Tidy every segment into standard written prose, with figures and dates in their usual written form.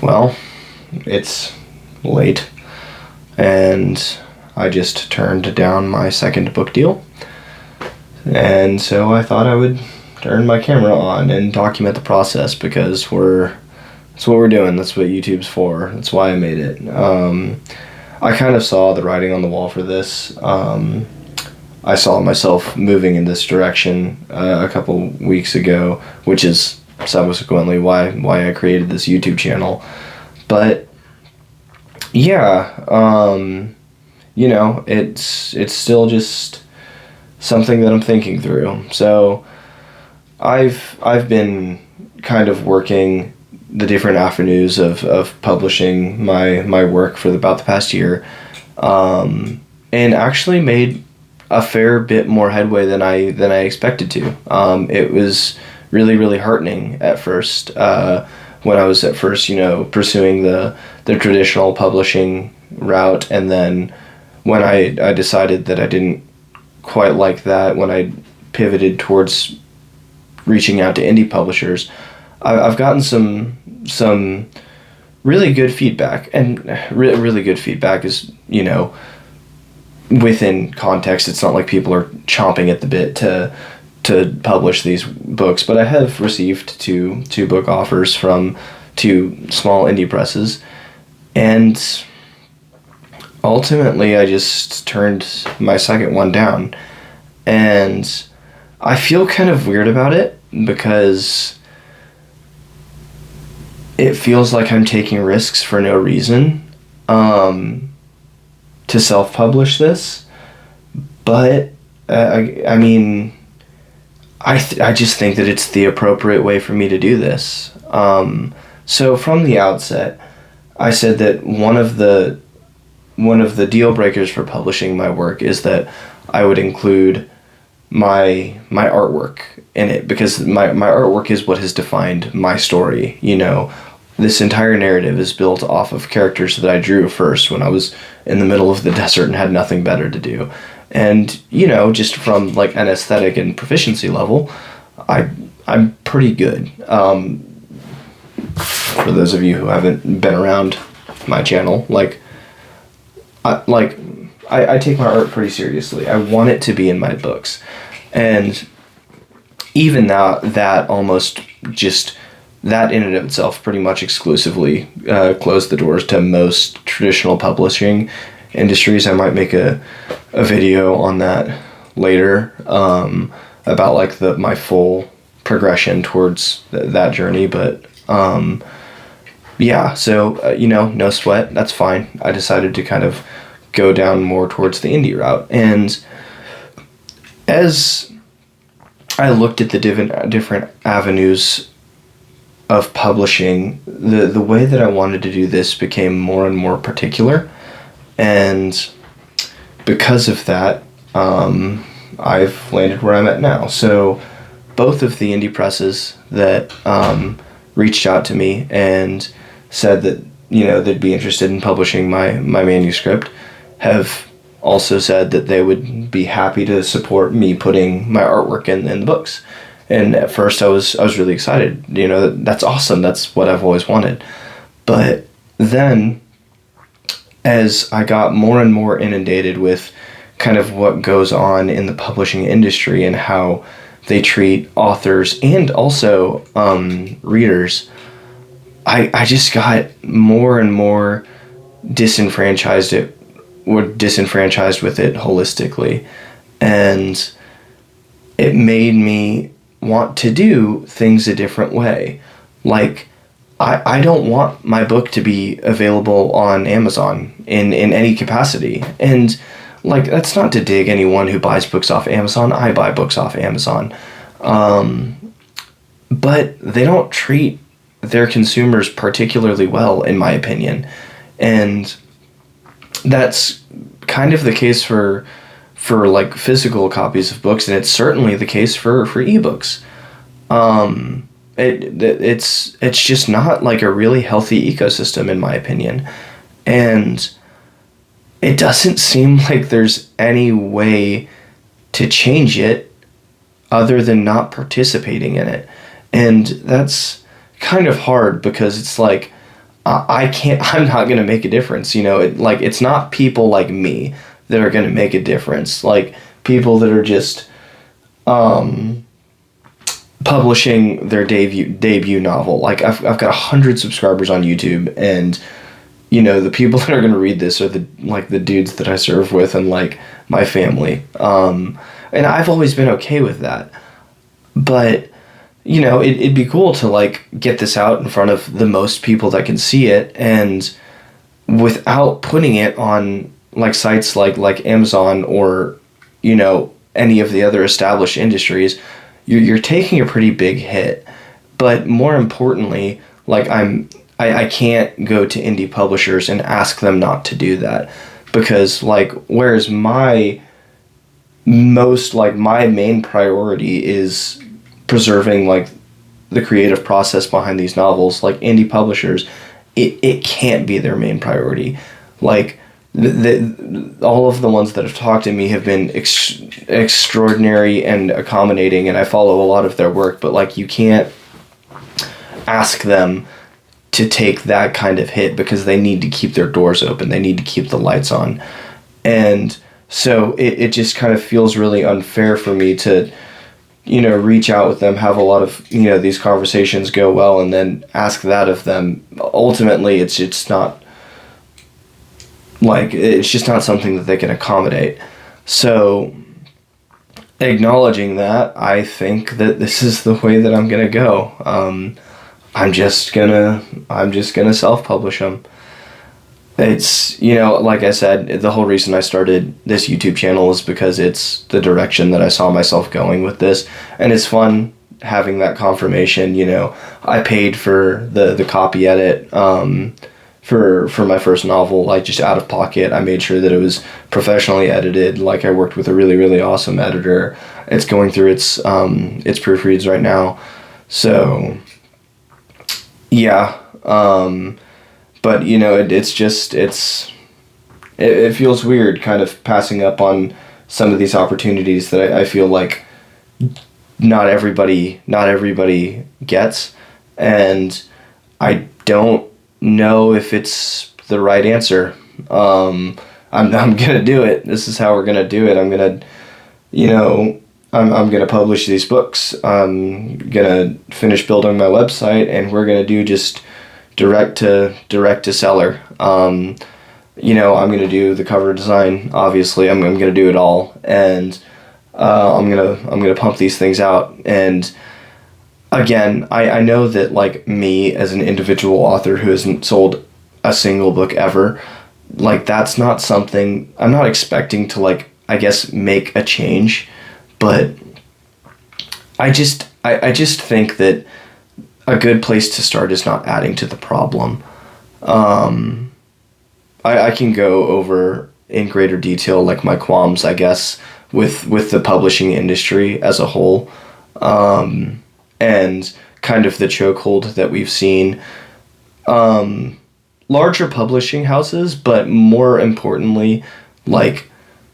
well, it's late, and I just turned down my second book deal. And so I thought I would turn my camera on and document the process, because that's what we're doing. That's what YouTube's for. That's why I made it. I kind of saw the writing on the wall for this. I saw myself moving in this direction a couple weeks ago, which is subsequently why I created this YouTube channel. But yeah, it's still just something that I'm thinking through. So I've been kind of working the different avenues of publishing my work for about the past year, and actually made a fair bit more headway than I expected to. It was really, really heartening at first, when I was at first, pursuing the traditional publishing route, and then when I decided that I didn't quite like that, when I pivoted towards reaching out to indie publishers, I've gotten some really good feedback, and really good feedback is, within context. It's not like people are chomping at the bit to publish these books, but I have received two book offers from two small indie presses, and ultimately I just turned my second one down, and I feel kind of weird about it, because it feels like I'm taking risks for no reason to self-publish this. But I mean, I just think that it's the appropriate way for me to do this. So from the outset, I said that one of the deal breakers for publishing my work is that I would include my artwork in it, because my artwork is what has defined my story. This entire narrative is built off of characters that I drew first when I was in the middle of the desert and had nothing better to do. And, just from like an aesthetic and proficiency level, I'm pretty good. For those of you who haven't been around my channel, I take my art pretty seriously. I want it to be in my books. And even now, that almost just, that in and of itself pretty much exclusively closed the doors to most traditional publishing industries. I might make a video on that later, about my full progression towards that journey. But yeah, so no sweat, that's fine. I decided to kind of go down more towards the indie route, and as I looked at the different avenues of publishing, the way that I wanted to do this became more and more particular, and because of that, I've landed where I'm at now. So both of the indie presses that reached out to me and said that they'd be interested in publishing my manuscript have also said that they would be happy to support me putting my artwork in the books. And at first I was really excited. That's awesome. That's what I've always wanted. But then, as I got more and more inundated with kind of what goes on in the publishing industry and how they treat authors and also readers, I just got more and more disenfranchised with it holistically, and it made me want to do things a different way. I don't want my book to be available on Amazon in any capacity, and that's not to dig anyone who buys books off Amazon. I buy books off Amazon, but they don't treat their consumers particularly well, in my opinion, and that's kind of the case for physical copies of books, and it's certainly the case for ebooks. It's just not a really healthy ecosystem, in my opinion, and it doesn't seem like there's any way to change it other than not participating in it. And that's kind of hard, because it's I can't, I'm not going to make a difference. Like, it's not people like me that are going to make a difference. Like, people that are just publishing their debut novel. Like, I've got 100 subscribers on YouTube, and the people that are going to read this are the dudes that I serve with and like my family. And I've always been okay with that. But it'd be cool to like get this out in front of the most people that can see it, and without putting it on like sites like Amazon or any of the other established industries, you're taking a pretty big hit. But more importantly, like I can't go to indie publishers and ask them not to do that, because like, whereas my main priority is preserving like the creative process behind these novels, like indie publishers, it can't be their main priority. Like all of the ones that have talked to me have been extraordinary and accommodating, and I follow a lot of their work, but like, you can't ask them to take that kind of hit, because they need to keep their doors open, they need to keep the lights on. And so it just kind of feels really unfair for me to reach out with them, have a lot of these conversations go well, and then ask that of them. Ultimately, it's just not something that they can accommodate. So acknowledging that, I think that this is the way that I'm gonna go. I'm just gonna self-publish them. It's, like I said, the whole reason I started this YouTube channel is because it's the direction that I saw myself going with this, and it's fun having that confirmation. I paid for the copy edit for my first novel, like, just out of pocket. I made sure that it was professionally edited. Like, I worked with a really, really awesome editor. It's going through its proofreads right now. So yeah, but it feels weird kind of passing up on some of these opportunities that I feel like not everybody gets, and I don't know if it's the right answer. I'm gonna do it. This is how we're gonna do it. I'm gonna publish these books. I'm gonna finish building my website, and we're gonna do just direct to seller. I'm gonna do the cover design. Obviously, I'm gonna do it all, and I'm gonna pump these things out. And again, I know that, like, me as an individual author who hasn't sold a single book ever, like, that's not something I'm not expecting to, like, I guess, make a change. But I just think that a good place to start is not adding to the problem. I can go over in greater detail, like, my qualms, I guess, with the publishing industry as a whole, and kind of the chokehold that we've seen larger publishing houses, but more importantly, like,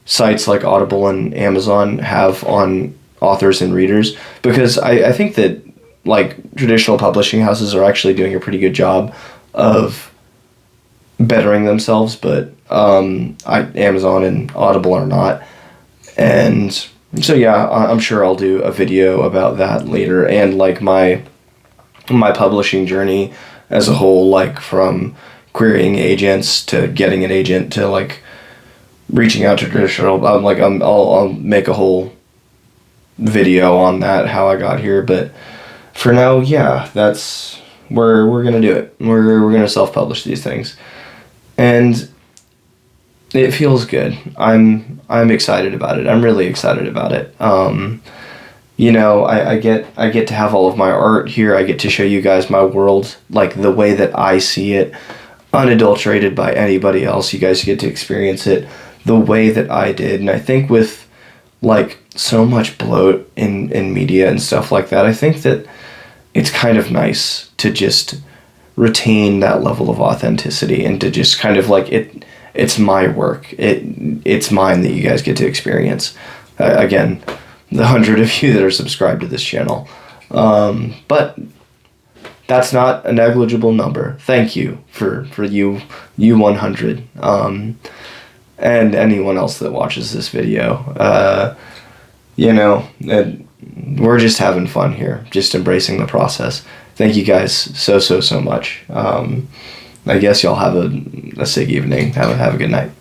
sites like Audible and Amazon have on authors and readers. Because I think that, like, traditional publishing houses are actually doing a pretty good job of bettering themselves, but Amazon and Audible are not. And so yeah, I'm sure I'll do a video about that later, and like my publishing journey as a whole, like from querying agents to getting an agent to like reaching out to traditional. I'll make a whole video on that, how I got here. But for now, yeah, that's we're gonna do it. We're gonna self-publish these things, and it feels good. I'm excited about it. I'm really excited about it. I get to have all of my art here. I get to show you guys my world, like the way that I see it, unadulterated by anybody else. You guys get to experience it the way that I did. And I think with like so much bloat in media and stuff like that, I think that it's kind of nice to just retain that level of authenticity and to just kind of like it's my work. It's mine that you guys get to experience. Again, the 100 of you that are subscribed to this channel. But That's not a negligible number. Thank you for you 100. And anyone else that watches this video. You know, we're just having fun here, just embracing the process. Thank you guys so much. I guess y'all have a sick evening. Have a good night.